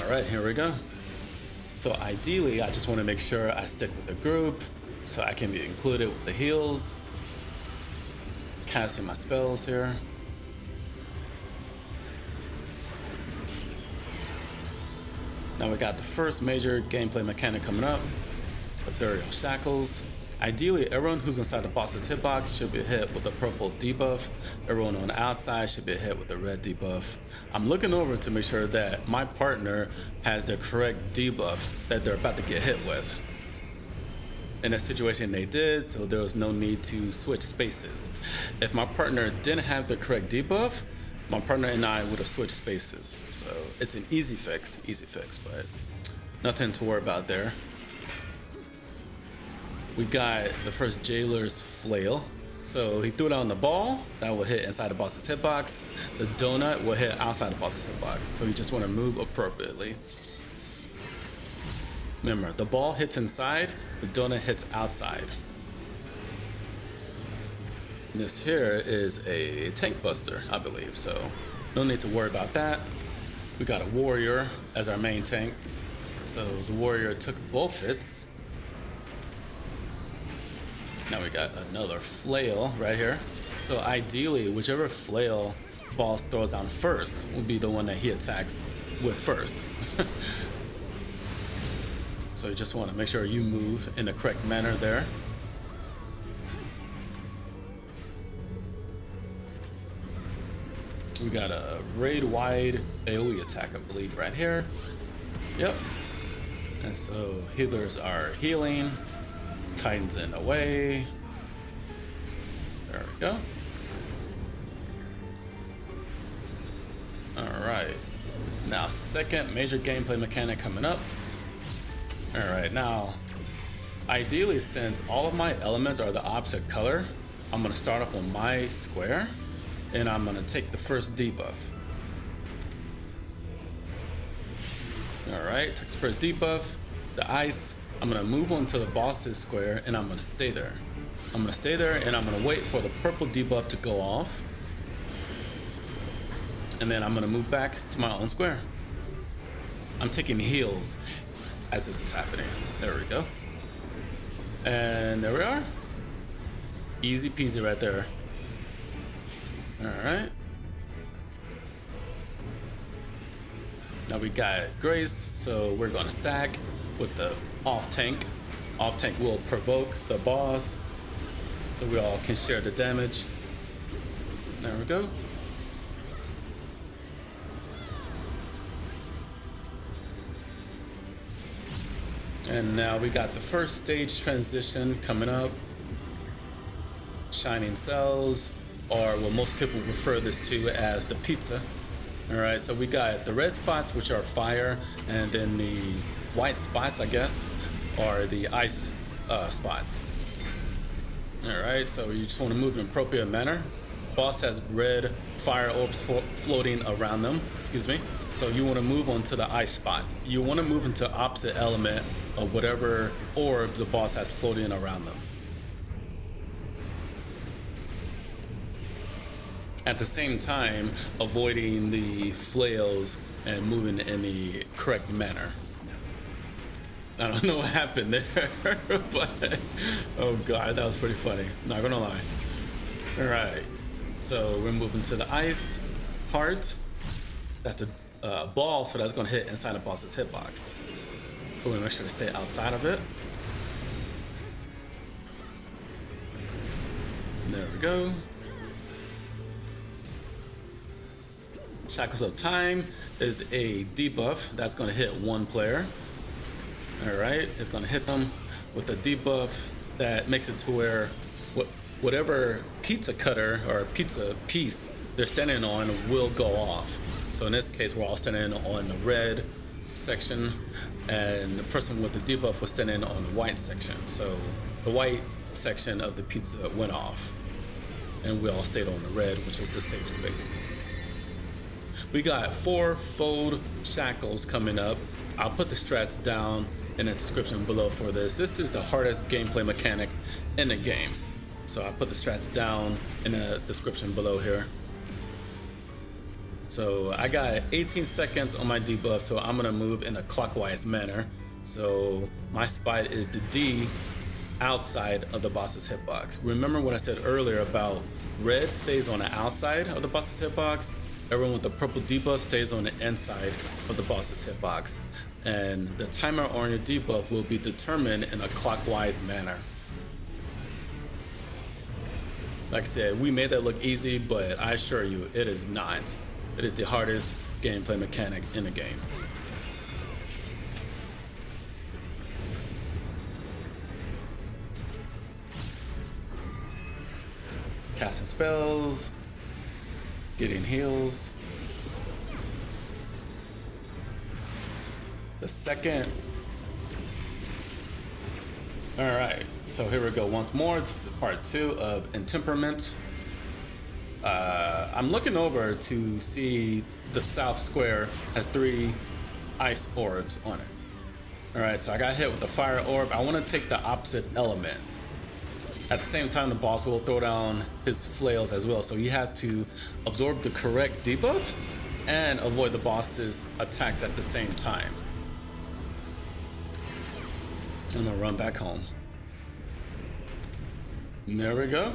All right, here we go. So ideally, I just want to make sure I stick with the group so I can be included with the heals. Casting my spells here. Now we got the first major gameplay mechanic coming up, Ethereal Shackles. Ideally, everyone who's inside the boss's hitbox should be hit with a purple debuff. Everyone on the outside should be hit with a red debuff. I'm looking over to make sure that my partner has the correct debuff that they're about to get hit with. In this situation they did, so there was no need to switch spaces. If my partner didn't have the correct debuff, my partner and I would have switched spaces. So it's an easy fix, but nothing to worry about there. We got the first Jailer's Flail. So he threw down the ball, that will hit inside the boss's hitbox. The donut will hit outside the boss's hitbox. So you just want to move appropriately. Remember, the ball hits inside, the donut hits outside. This here is a tank buster, I believe, so no need to worry about that. We got a warrior as our main tank. So the warrior took both hits. Now we got another flail right here. So ideally, whichever flail boss throws down first will be the one that he attacks with first. So you just want to make sure you move in the correct manner there. We got a raid-wide AoE attack, I believe, right here. Yep. And so healers are healing. Titans in the way. There we go. Alright. Now, second major gameplay mechanic coming up. Alright, now, ideally, since all of my elements are the opposite color, I'm going to start off on my square, and I'm going to take the first debuff. Alright, take the first debuff, the ice. I'm going to move on to the boss's square, and I'm going to stay there. I'm going to stay there, and I'm going to wait for the purple debuff to go off. And then I'm going to move back to my own square. I'm taking heals as this is happening. There we go. And there we are. Easy peasy right there. Alright. Now we got Grace, so we're going to stack with the off tank. Off tank will provoke the boss, so we all can share the damage. There we go. And now we got the first stage transition coming up. Shining Cells, or what most people refer this to as the pizza. Alright, so we got the red spots, which are fire, and then the white spots, I guess, are the ice spots. Alright, so you just want to move in an appropriate manner. Boss has red fire orbs floating around them, excuse me. So you want to move on to the ice spots. You want to move into opposite element of whatever orbs the boss has floating around them. At the same time, avoiding the flails and moving in the correct manner. I don't know what happened there, but oh god, that was pretty funny. Not gonna lie. All right, so we're moving to the ice part. That's a ball, so that's gonna hit inside the boss's hitbox. So we make sure to stay outside of it. There we go. Shackles of Time is a debuff that's going to hit one player. Alright, it's going to hit them with a debuff that makes it to where whatever pizza cutter or pizza piece they're standing on will go off. So in this case, we're all standing on the red section, and the person with the debuff was standing on the white section. So the white section of the pizza went off, and we all stayed on the red, which was the safe space. We got 4-fold shackles coming up. I'll put the strats down in the description below for this. This is the hardest gameplay mechanic in the game. So I put the strats down in the description below here. So I got 18 seconds on my debuff, so I'm gonna move in a clockwise manner. So my spot is the D outside of the boss's hitbox. Remember what I said earlier about red stays on the outside of the boss's hitbox, everyone with the purple debuff stays on the inside of the boss's hitbox. And the timer on your debuff will be determined in a clockwise manner. Like I said, we made that look easy, but I assure you, it is not. It is the hardest gameplay mechanic in the game. Casting spells, getting heals. The second. All right, so here we go once more. This is part 2 of Intemperament. I'm looking over to see the south square has 3 ice orbs on it. All right, so I got hit with the fire orb. I want to take the opposite element. At the same time, the boss will throw down his flails as well. So you have to absorb the correct debuff and avoid the boss's attacks at the same time. I'm gonna run back home. There we go.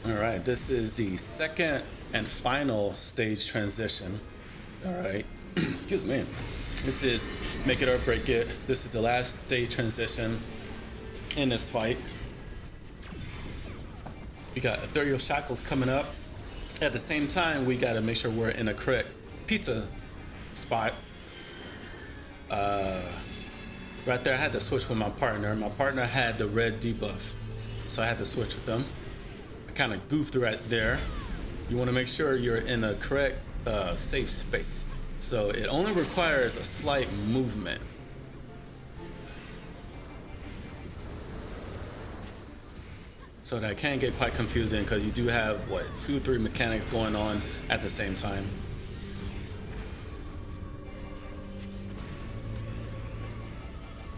All right, this is the second and final stage transition. All right, excuse me. This is make it or break it. This is the last stage transition in this fight. We got ethereal shackles coming up. At the same time, we gotta make sure we're in a correct pizza spot. Right there, I had to switch with my partner. My partner had the red debuff, so I had to switch with them. Kind of goofed right there. You want to make sure you're in the correct safe space. So it only requires a slight movement. So that can get quite confusing because you do have what 2 or 3 mechanics going on at the same time.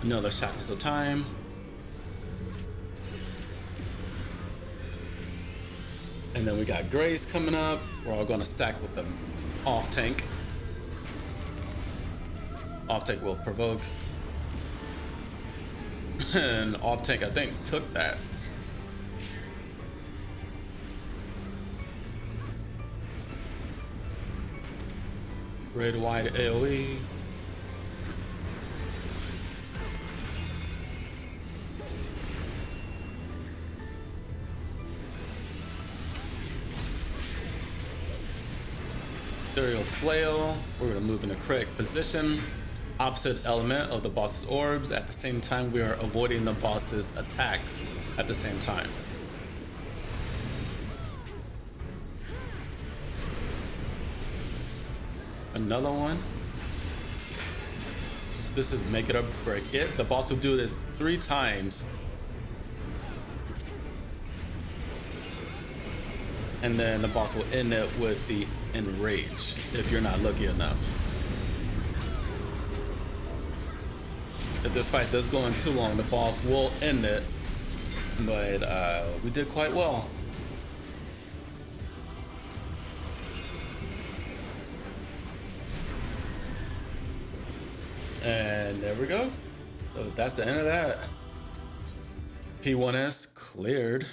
Another Shackles of Time. And then we got Grace coming up. We're all gonna stack with them. Off tank. Off tank will provoke. And off tank, I think, took that. Red wide AoE. Ethereal Flail. We're going to move in the correct position. Opposite element of the boss's orbs. At the same time, we are avoiding the boss's attacks at the same time. Another one. This is make it or break it. The boss will do this 3 times. And then the boss will end it with the Enrage if you're not lucky enough. If this fight does go on too long, the boss will end it. But we did quite well. And there we go. So that's the end of that. P1S cleared.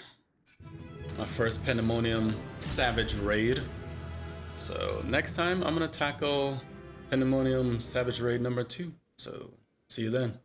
My first Pandemonium Savage raid. So next time I'm gonna tackle Pandemonium Savage raid number 2. So see you then.